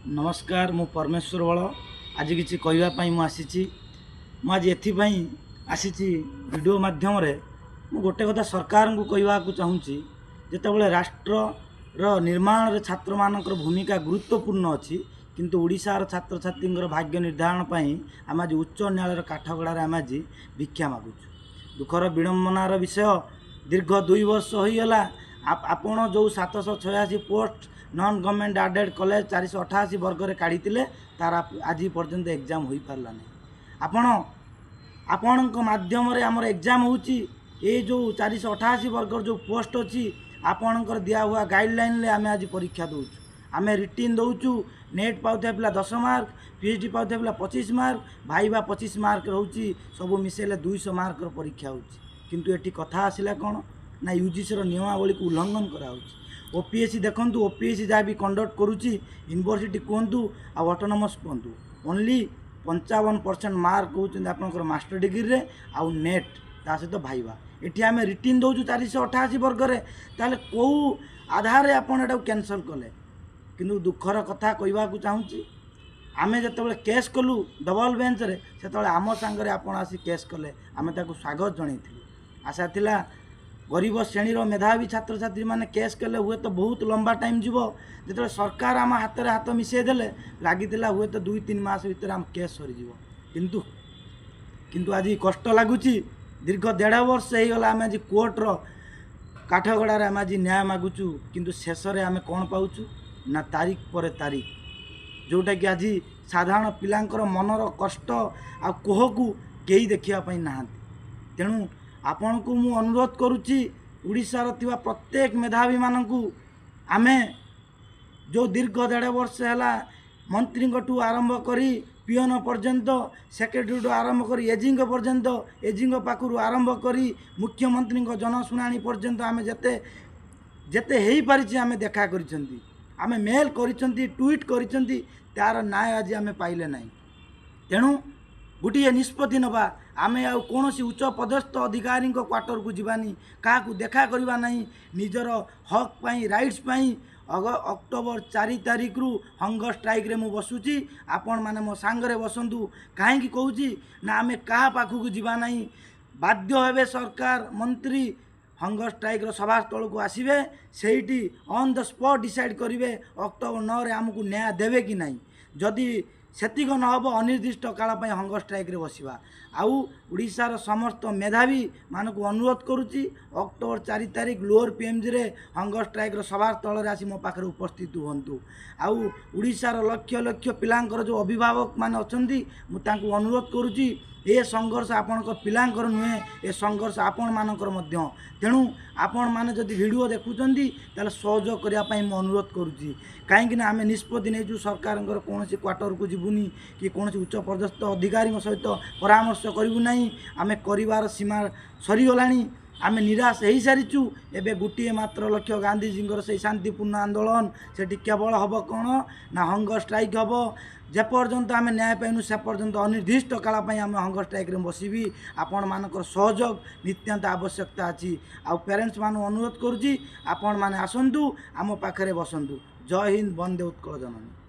नमस्कार मु परमेश्वर बल आज किसी कहवाई मुझे आज एपाई आसी वीडियो मध्यम मु गोटे कथा सरकार को कहवा चाहूँगी जितेबाला राष्ट्र निर्माण रे छात्र मानकर भूमिका गुरुत्वपूर्ण अच्छी किंतु ओडिशार छात्र छात्री भाग्य निर्धारण पर आम आज उच्च न्यायालय काठगड़ार आम आज भिक्षा मागुचु। दुखर विडंबनार विषय दीर्घ 2 वर्ष होईगला आपण जो 786 post non government aided college 488 वर्ग में काढ़ी तार आज पर्यंत एग्जाम हो पारला नहीं। आपण माध्यम आमर एग्जाम होची ये जो 488 वर्ग जो पोस्ट अच्छी आपणकर दिया हुआ गाइडलाइन ले आम आज परीक्षा दौचु। आम रिटिन दौचु नेट पाउथि पिला 10 मार्क पीएचडी पाउथि पिला 25 मार्क भाईबा 25 मार्क रोची सब मिसेले 200 मार्क परीक्षा होची। किंतु एटी कथा आसिला कौन ना यूजीसी नियमावली को उल्लंघन करा ओपीएससी देखु ओपीएससी जहाँ भी कंडक्ट करुच्ची यूनिवर्सिटी कहतु ऑटोनोमस कहतु ओनली 55% मार्क होती आपंकर मास्टर डिग्री रे आउ नेट ता सहित भाईबा एटी आम रिटिन दौचु 488 वर्ग में ताले कौ आधार आपड़ कैंसल कले। किंतु दुखर कथा कहवा चाहूँगी आमे जिते केस कलु डबल बेंच रे से आम सांगे आपड़ आसी केस कले आम स्वागत जन आशा थिला गरीब श्रेणीर मेधावी छात्र छात्री मैंने केस कले हुए तो बहुत लंबा टाइम जीव जो सरकार आम हाथ में हाथ मिसेदेले लगी हुए तो 2-3 मास भर आम केस सरीज किंतु आज कष्ट लगुच दीर्घ 1.5 वर्ष होगा आम आज कोर्टर काठगड़ार आम आज न्याय मागुचु किंतु शेष में आम कौन पाचु ना तारीख पर तारीख जोटा कि आज साधारण पिलांकर मनर कष्ट आ कोह को कई देखापी ना तेणु आपण को मु अनुरोध करुच्ची उड़ीसार थिबा प्रत्येक मेधावी मानकू आमे जो दीर्घ 1.5 वर्ष है मंत्री आरंभ करी पियन पर्यंत सेक्रेटरी आरंभ करी एजिंग पर्यंत एजिंग पाखु आरंभ करी मुख्यमंत्री जनशुणाणी पर्यंत आमे जेते जेते हेई पारिछि आमे देखा करिसेंती आमे मेल करिसेंती ट्वीट करिसेंती तार न्याय आज आमे पाइले नाही। तेणु गोटे निष्पत्ति नवा आम आ कौन उच्च पदस्थ अधिकारी क्वार्टर को जीवानी क्या देखा करवा नहीं निजर हक पाई राइट्स पाई अक्टोबर 4 तारीख रु हंगर स्ट्राइक रे मु बसुची आपण माने मो सांगरे बसंतु कहीं कहूँ ना आम क्या पाखक जीवा नहीं बाध्य हेबे सरकार मंत्री हंगर स्ट्राइक सभा स्थल को आसबे से ऑन द स्पॉट डिसाइड करेंगे अक्टोबर 9 रे आमको न्याय देवे कि नहीं जदि सेतिक नहब अनिर्दिष्ट काल हंगर स्ट्राइक रे बसिबा आउ उड़ीसार समस्त मेधावी मानक अनुरोध करुच्ची अक्टोबर 4 तारीख लोअर पीएमजी रे हंगर स्ट्राइक सभा स्थल रे आसी मो पाखरे उपस्थित हुंतु आउ उड़ीसार लक्ष लक्ष पिलांकर जो अभिभावक माने अछंती मु तांको अनुरोध करुच्ची ए संघर्ष आपणकर पिलांकर नुहे ए संघर्ष आपण मानकर मध्य तेणु आपण माने जदि वीडियो देखुचंती ताले सहयोग करिया पई मु अनुरोध करुच्ची कहीं आम निष्पत्ति नहीं सरकार कौन क्वार्टर को जीवनी कि कौन उच्च पदस्थ अधिकारी सहित परामर्श करूँ ना आम कर सीमा सरीगला आम निराश हो सारीचु एवं गोटे मात्र लक्ष्य गांधीजी से शांतिपूर्ण आंदोलन से केवल हम कौन ना हंगर स्ट्राइक हम जेपर्यंत आम न्याय पाइनु से पर्यंत अनिर्दिष्ट काल आम हंगर स्ट्राइक रे बसबी आपण मानकर सहयोग नित्यांत आवश्यकता अच्छी आउ पेरेंट्स मान अनुरोध करुच्ची आपण माने आसंतु आम पाखरे बसंतु। जय हिंद, वंदे उत्कल जननी।